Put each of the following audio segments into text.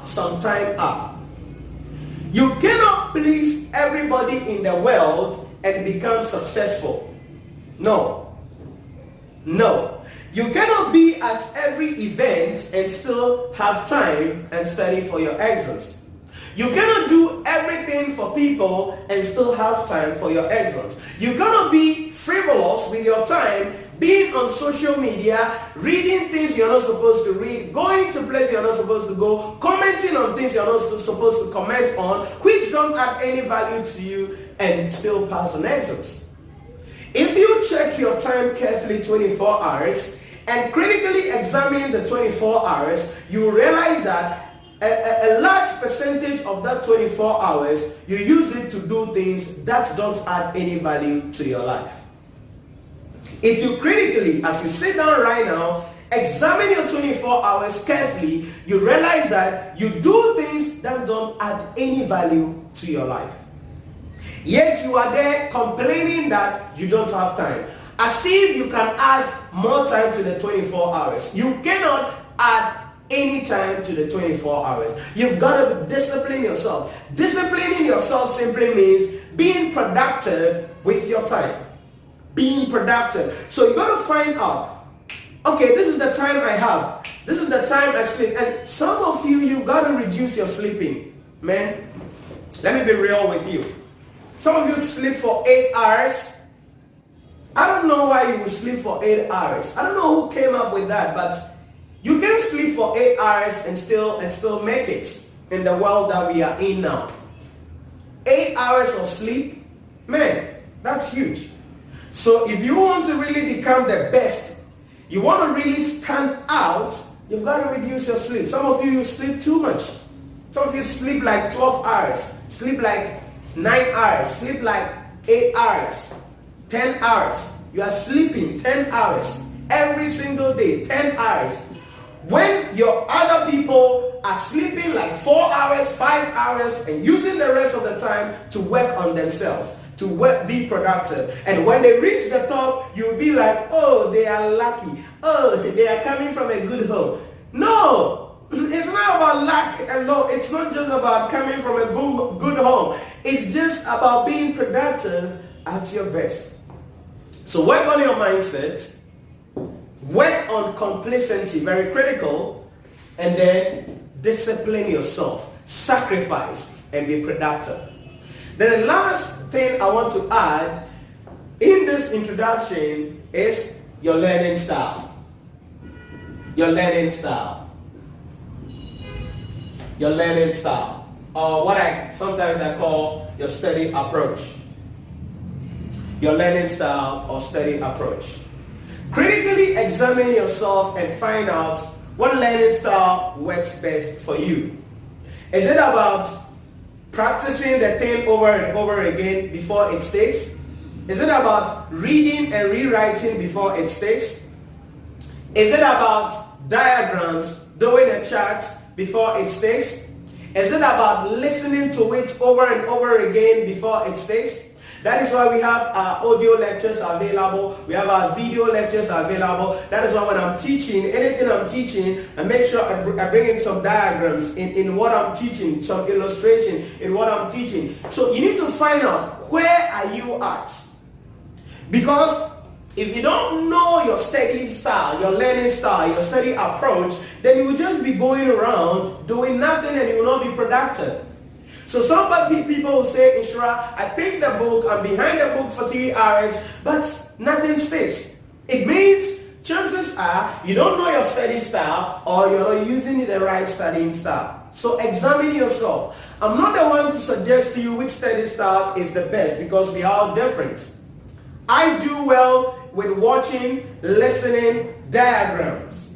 some time up. You cannot please everybody in the world and become successful. No. You cannot be at every event and still have time and study for your exams. You cannot do everything for people and still have time for your exams. You cannot be frivolous with your time, being on social media, reading things you're not supposed to read, going to places you're not supposed to go, commenting on things you're not supposed to comment on, which don't add any value to you, and still pass on exams. If you check your time carefully 24 hours and critically examine the 24 hours, you will realize that a large percentage of that 24 hours, you use it to do things that don't add any value to your life. If you critically, as you sit down right now, examine your 24 hours carefully, you realize that you do things that don't add any value to your life. Yet you are there complaining that you don't have time. As if you can add more time to the 24 hours. You cannot add any time to the 24 hours. You've got to discipline yourself. Disciplining yourself simply means being productive with your time. Being productive. So you got to find out, okay, this is the time I have. This is the time I sleep. And some of you, you've got to reduce your sleeping. Man, let me be real with you. Some of you sleep for 8 hours. I don't know why you would sleep for 8 hours. I don't know who came up with that, but you can sleep for 8 hours and still make it in the world that we are in now. 8 hours of sleep, man, that's huge. So if you want to really become the best, you want to really stand out, you've got to reduce your sleep. Some of you sleep too much. Some of you sleep like 12 hours, sleep like 9 hours, sleep like 8 hours, 10 hours. You are sleeping 10 hours every single day, 10 hours. When your other people are sleeping like 4 hours, 5 hours, and using the rest of the time to work on themselves, to be productive. And when they reach the top, you'll be like, oh, they are lucky. Oh, they are coming from a good home. No, it's not about luck alone. It's not just about coming from a good home. It's just about being productive at your best. So work on your mindset. Work on complacency, very critical. And then discipline yourself. Sacrifice and be productive. Then the last thing I want to add in this introduction is your learning style. Your learning style. Your learning style. Or what sometimes I call your study approach. Your learning style or study approach. Critically examine yourself and find out what learning style works best for you. Is it about practicing the thing over and over again before it sticks? Is it about reading and rewriting before it sticks? Is it about diagrams, doing a chart before it sticks? Is it about listening to it over and over again before it sticks? That is why we have our audio lectures available. We have our video lectures available. That is why when I'm teaching, anything I'm teaching, I make sure I bring in some diagrams in what I'm teaching, some illustration in what I'm teaching. So you need to find out, where are you at? Because if you don't know your study style, your learning style, your study approach, then you will just be going around doing nothing and you will not be productive. So some people will say, Nhyira, I picked the book, I'm behind the book for 3 hours, but nothing sticks. It means chances are you don't know your study style or you're not using the right studying style. So examine yourself. I'm not the one to suggest to you which study style is the best because we are all different. I do well with watching, listening, diagrams.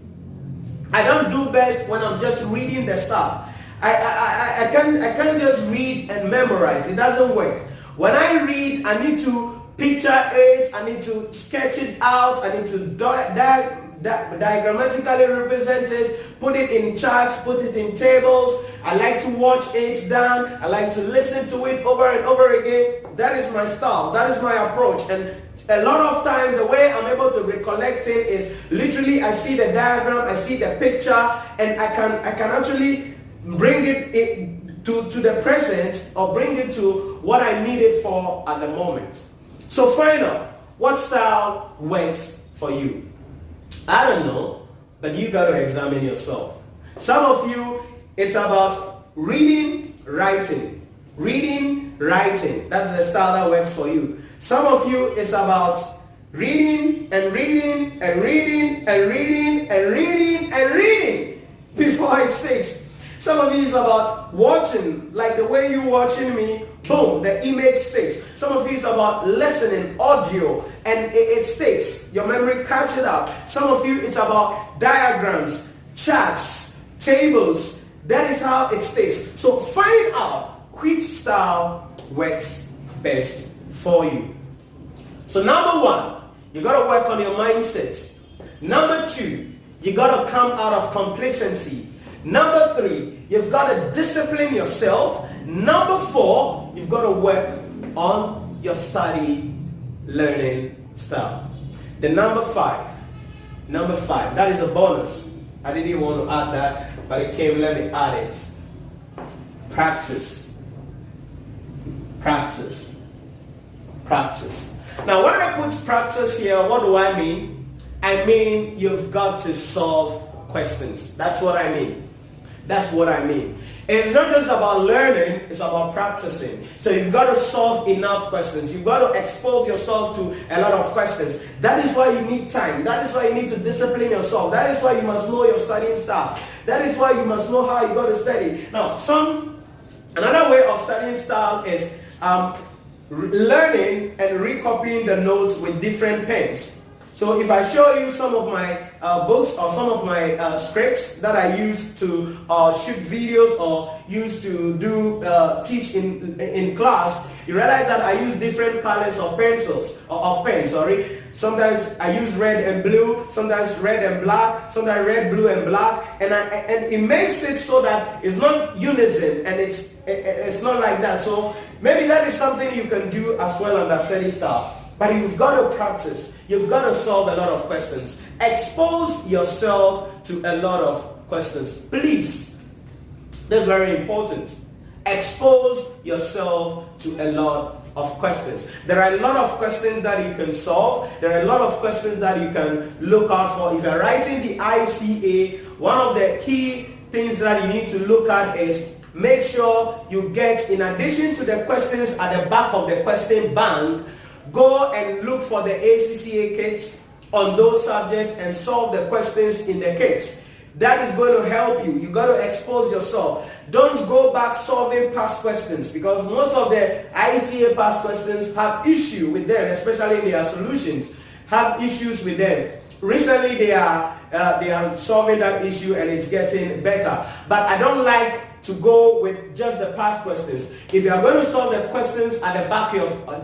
I don't do best when I'm just reading the stuff. I can't just read and memorize. It doesn't work. When I read, I need to picture it. I need to sketch it out. I need to diagrammatically represent it, put it in charts, put it in tables. I like to watch it done. I like to listen to it over and over again. That is my style. That is my approach. And a lot of time, the way I'm able to recollect it is literally I see the diagram, I see the picture, and I can actually bring it to the present, or bring it to what I need it for at the moment. So find out what style works for you. I don't know, but you got to examine yourself. Some of you, it's about reading, writing. Reading, writing. That's the style that works for you. Some of you, it's about reading and reading and reading and reading and reading and reading before it sticks. Some of you is about watching, like the way you're watching me, boom, the image sticks. Some of you is about listening, audio, and it sticks. Your memory catches it up. Some of you, it's about diagrams, charts, tables. That is how it sticks. So find out which style works best for you. So number one, you got to work on your mindset. Number two, you got to come out of complacency. Number three, you've got to discipline yourself. Number four, you've got to work on your study learning style. The number five, that is a bonus. I didn't want to add that, but it came, let me add it. Practice. Practice. Practice. Now when I put practice here, what do I mean? I mean you've got to solve questions. That's what I mean. That's what I mean. It's not just about learning, it's about practicing. So you've got to solve enough questions. You've got to expose yourself to a lot of questions. That is why you need time. That is why you need to discipline yourself. That is why you must know your studying style. That is why you must know how you got to study. Now, another way of studying style is learning and recopying the notes with different pens. So if I show you some of my books or some of my scripts that I use to shoot videos or use to do teach in class, you realize that I use different colors of pencils, of pens, sorry. Sometimes I use red and blue, sometimes red and black, sometimes red, blue, and black, and it makes it so that it's not unison and it's not like that. So maybe that is something you can do as well on the study style. But you've got to practice. You've got to solve a lot of questions. Expose yourself to a lot of questions. Please. That's very important. Expose yourself to a lot of questions. There are a lot of questions that you can solve. There are a lot of questions that you can look out for. If you're writing the ICA, one of the key things that you need to look at is make sure you get, in addition to the questions at the back of the question bank, go and look for the ACCA kits on those subjects and solve the questions in the kits. That is going to help you. You got to expose yourself. Don't go back solving past questions, because most of the ICA past questions have issue with them, especially in their solutions, have issues with them. Recently they are solving that issue and it's getting better. But I don't like to go with just the past questions. If you are going to solve the questions at the back of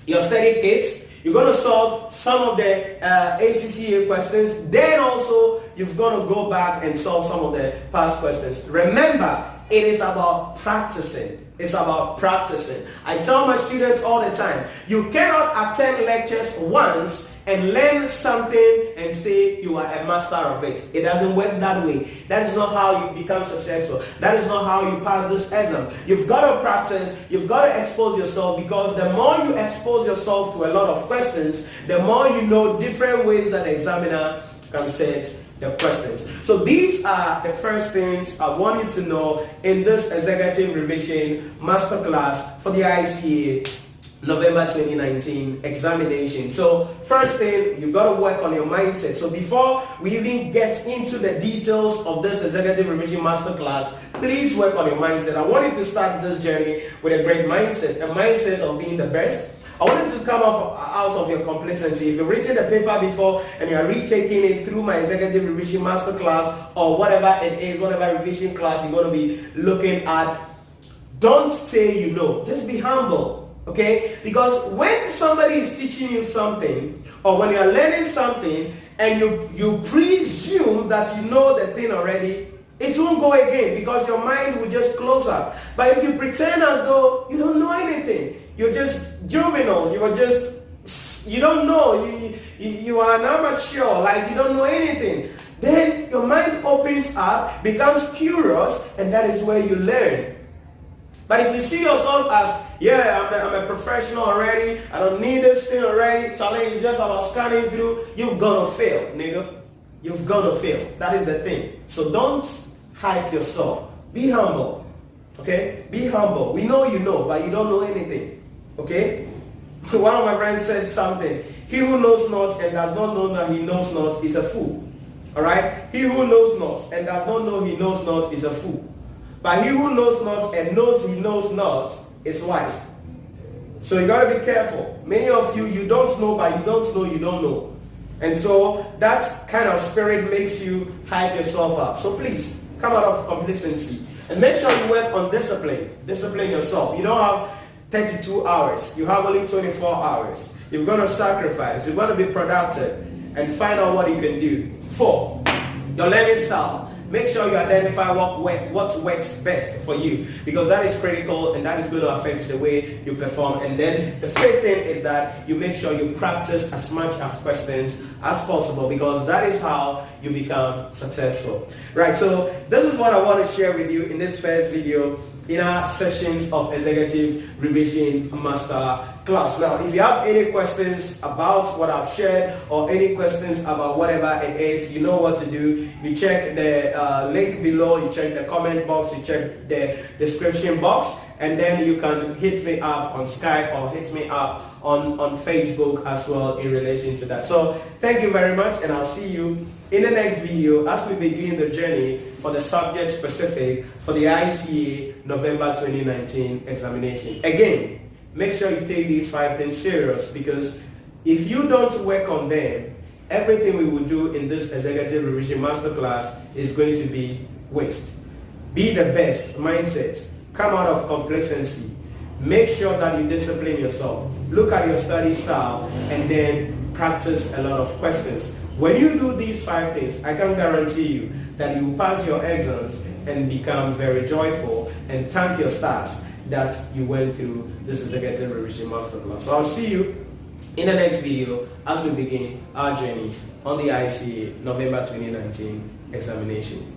your study kits, you're going to solve some of the ACCA questions. Then also, you've got to go back and solve some of the past questions. Remember, it is about practicing. It's about practicing. I tell my students all the time, you cannot attend lectures once and learn something and say you are a master of it. It doesn't work that way. That is not how you become successful. That is not how you pass this exam. You've got to practice. You've got to expose yourself, because the more you expose yourself to a lot of questions, the more you know different ways that the examiner can set the questions. So these are the first things I want you to know in this executive revision masterclass for the ICA November 2019 examination. So first thing, you've got to work on your mindset. So before we even get into the details of this executive revision masterclass, please work on your mindset. I want you to start this journey with a great mindset, a mindset of being the best. I want you to come out of your complacency. If you've written the paper before and you are retaking it through my executive revision masterclass or whatever it is, whatever revision class you're going to be looking at, don't say you know. Just be humble. Okay? Because when somebody is teaching you something, or when you are learning something and you presume that you know the thing already, it won't go again, because your mind will just close up. But if you pretend as though you don't know anything, you're just juvenile, you don't know, you are an amateur, like you don't know anything, then your mind opens up, becomes curious, and that is where you learn. But if you see yourself as, yeah, I'm a professional already, I don't need this thing already, challenge is just about scanning through, you're gonna fail, nigga. You're gonna fail. That is the thing. So don't hype yourself. Be humble. Okay? Be humble. We know you know, but you don't know anything. Okay? One of my friends said something. He who knows not and does not know that he knows not is a fool. Alright? He who knows not and does not know he knows not is a fool. But he who knows not and knows he knows not is wise. So you gotta be careful. Many of you, you don't know, but you don't know you don't know. And so that kind of spirit makes you hype yourself up. So please, come out of complacency. And make sure you work on discipline. Discipline yourself. You don't have 32 hours. You have only 24 hours. You're going to sacrifice. You're going to be productive. And find out what you can do. 4, your learning style. Make sure you identify what works best for you, because that is critical and that is going to affect the way you perform. And then the 5th thing is that you make sure you practice as much as questions as possible, because that is how you become successful. Right, so this is what I want to share with you in this first video in our sessions of Executive Revision Master Class. Now, if you have any questions about what I've shared or any questions about whatever it is, you know what to do. You check the link below, you check the comment box, you check the description box, and then you can hit me up on Skype or hit me up on Facebook as well in relation to that. So thank you very much, and I'll see you in the next video as we begin the journey for the subject specific for the ICAG November 2019 examination. Again, make sure you take these 5 things serious, because if you don't work on them, everything we will do in this Executive Revision Masterclass is going to be waste. Be the best mindset. Come out of complacency. Make sure that you discipline yourself. Look at your study style and then practice a lot of questions. When you do these 5 things, I can guarantee you that you will pass your exams and become very joyful and thank your stars that you went through this Executive Revision Masterclass. So I'll see you in the next video as we begin our journey on the ICAG November 2019 examination.